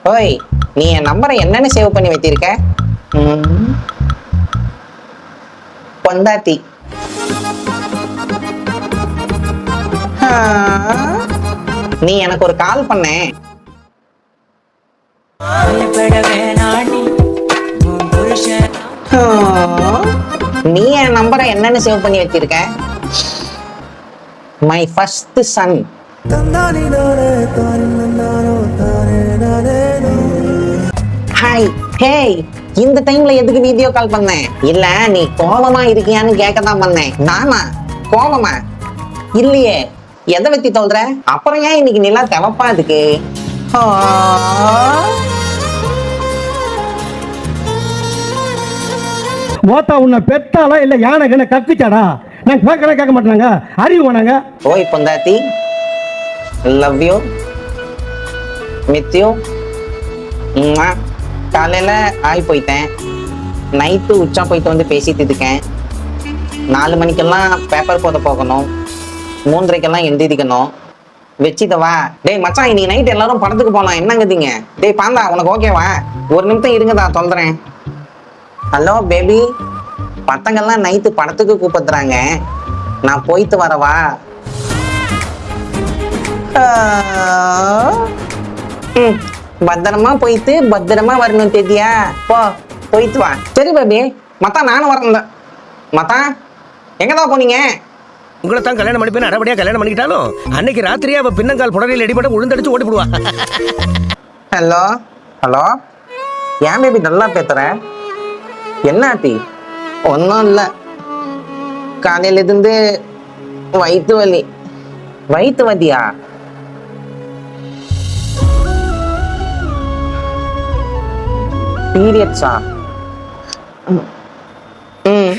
ஓய், நீ என் நம்பரை என்னன்னு சேவ் பண்ணி வச்சிருக்க? ம், பொண்டாட்டி. ஆ, நீ எனக்கு ஒரு கால் பண்ண. ஆ, நீ என் நம்பரை என்னன்னு சேவ் பண்ணி வச்சிருக்க? My first son. Hi. Hey, இந்த டைம்ல எதுக்கு வீடியோ கால் பண்ணேன்? இல்ல நீ கோபமா இருக்கியான்னு கேட்கதான் பண்ணேன். நானா கோபமா இல்லையே. எதை வச்சு சொல்ற? அப்புறம் ஏன் இன்னைக்கு நிலா தெவப்பா இருக்கு? ஆ, ஓத்தா உன்னை பெத்தாலா இல்ல யானை கண்ண கக்குச்சாடா? நான் கேட்க மாட்டாங்க, அறிவு வேணாங்க. ஓய் பொண்டாட்டி, லவ் யூ, மிஸ் யூ. காலையில ஆய் போயிட்டேன், நைட்டு உச்சா போயிட்டு வந்து பேசிட்டு இருக்கேன். 4 மணிக்கெல்லாம் பேப்பர் போட போகணும், 3:30க்கெல்லாம் எந்திரிக்கணும். வச்சுக்கவா? டேய் மச்சான், இன்னைக்கு நைட் எல்லாரும் படத்துக்கு போகலாம், என்னங்குதுங்க? டேய் பாந்தா, உனக்கு ஓகேவா? ஒரு நிமிஷம் இருங்கதா, சொல்றேன். ஹலோ பேபி, பசங்கள்லாம் நைட்டு படத்துக்கு கூப்பிடுறாங்க, நான் போயிட்டு வரவா? பத்திரமா போயிட்டு பத்திரமா வரணும் தெரியா? போயிட்டு வா. சரி பேபி. மத்தா நானும் வரேன். மத்தா எங்கதான் போனீங்க? உங்களை தான் கல்யாணம் பண்ணி அடபடியா கல்யாணம் பண்ணிக்கிட்டாலும் அன்னைக்கு ராத்திரியே அவ பின்னங்கால் புடரையில் அடிபட உளுந்தடிச்சு ஓடி போடுவா. ஹலோ ஹலோ, ஏன் பேபி நல்லா பேசுற? என்ன ஆட்டி? ஒன்றும் இல்லை, காலையில இருந்து வயிற்று வலி. வயிற்று வலியா? பீரியட்ஸா? ம்,